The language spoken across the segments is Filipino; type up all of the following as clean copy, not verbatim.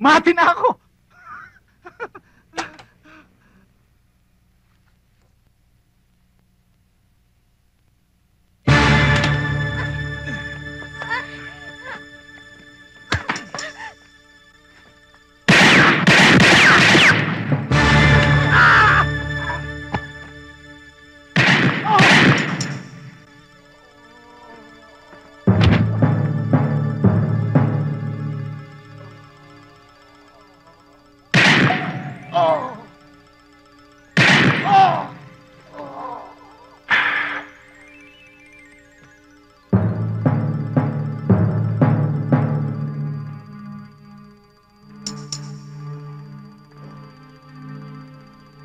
Mati na ako!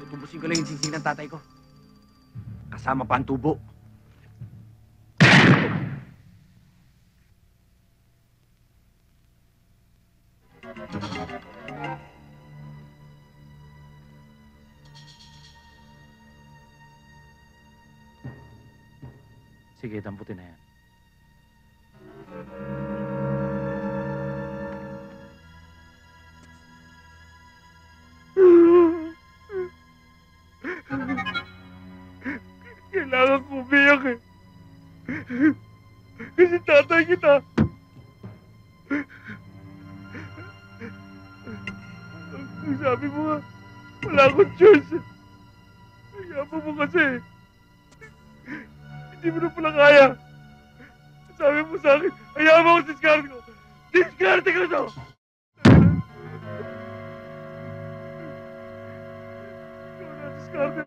Tutubusin ko lang yung singsing ng tatay ko. Kasama pa ang tubo. Sige, damputin na yan. Kailangan ko umiyak eh. Kasi tatay kita. Ang sabi mo nga, wala akong choice. Kaya mo kasi. Hindi mo na pala kaya. Sabi mo sa akin, hayaan mo ako diskarte ko. Diskarte ko to! Ikaw na diskarte.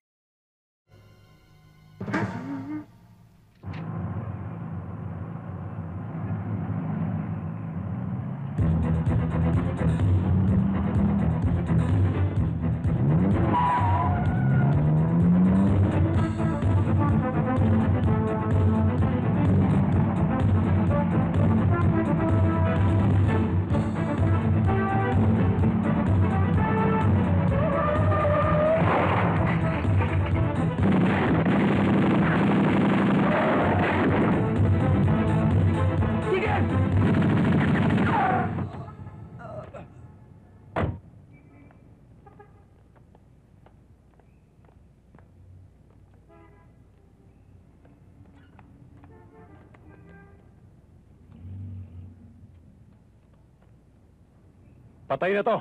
Patay na to.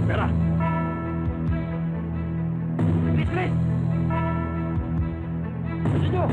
Pera. Bilis, bilis. Bilis nyo.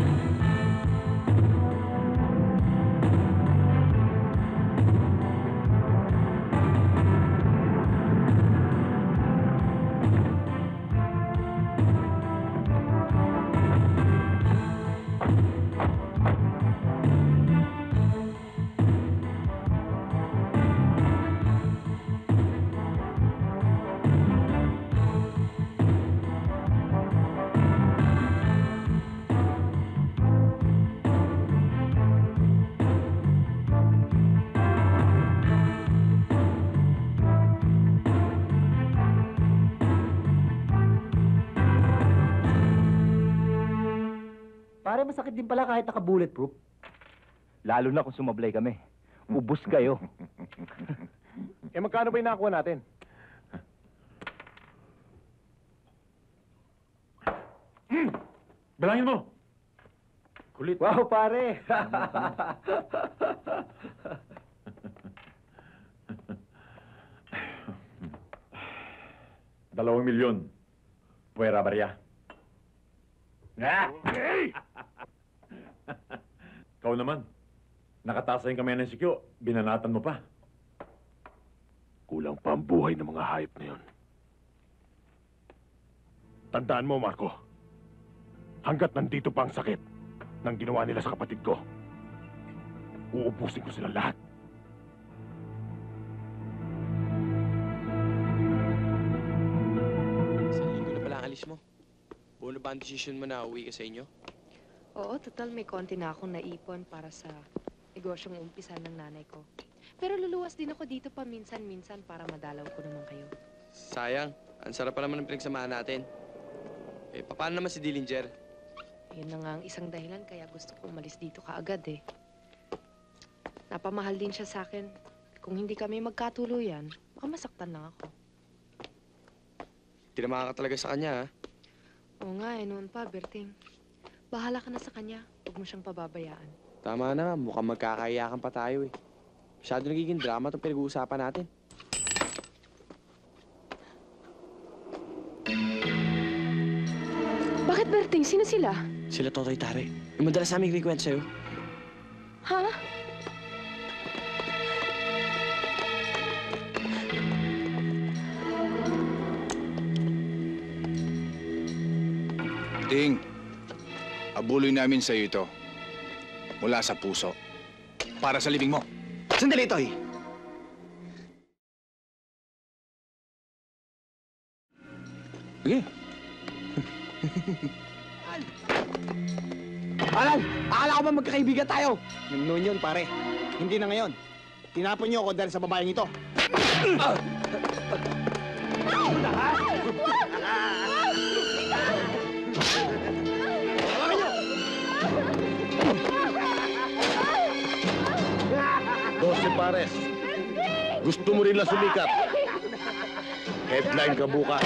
Pare, masakit din pala kahit naka-bulletproof. Lalo na kung sumablay kami. Ubus kayo. Magkano ba yung nakakuha natin? Balangin mo! Kulit. Wow, pare! 2 milyon. Puwera barya. Ikaw naman. Nakatasa yung kamay ng sikyo. Binanatan mo pa. Kulang pa ang buhay ng mga hayop na yun. Tandaan mo, Marco. Hanggat nandito pa ang sakit ng ginawa nila sa kapatid ko, uubusin ko silang lahat. Isang linggo na pala ang alis mo. Buo na ba ang desisyon mo na uwi ka sa inyo? Oo, total may konti na akong naipon para sa negosyong umpisa ng nanay ko. Pero luluwas din ako dito pa minsan-minsan para madalaw ko naman kayo. Sayang. Ang sarap pa naman ng pinagsamahan natin. Eh, paano naman si Dillinger? Yun na nga ang isang dahilan kaya gusto ko umalis dito kaagad eh. Napamahal din siya sa akin. Kung hindi kami magkatuluyan, baka masaktan lang ako. Tinamaan ka talaga sa kanya, ha? Oo nga eh, noon pa, Berting. Bahala ka na sa kanya. Huwag mo siyang pababayaan. Tama na, mukhang magkakaiyakan pa tayo, eh. Masyado nagiging drama itong pinag-uusapan natin. Bakit, Berting? Sino sila? Sila Totoy Tare. Yung madalas namin kinikwento sa'yo. Ha? Ting, abuloy namin sa iyo ito. Mula sa puso. Para sa libing mo. Sandali, Toy. Sige. Alan! Akala ko ba magkakaibigan tayo? Noon yun, pare. Hindi na ngayon. Tinapon niyo ako dahil sa babaeng ito. Dose Pares, gusto mo rin lang sumikat. Headline ka bukas.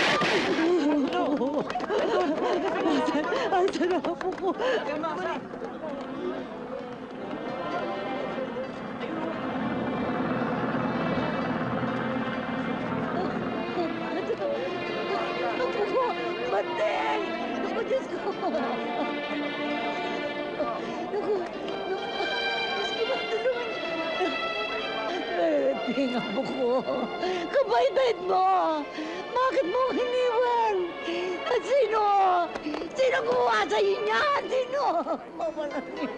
Bandeng! Naku, Diyos ko! Naku! Maski ba tulungan niyo? Bandeng, apo ko! Kabait-bait mo! Bakit mo hiniwan? At sino? Sino gumawa sa'yo niyan? Sino? Mawala niyo.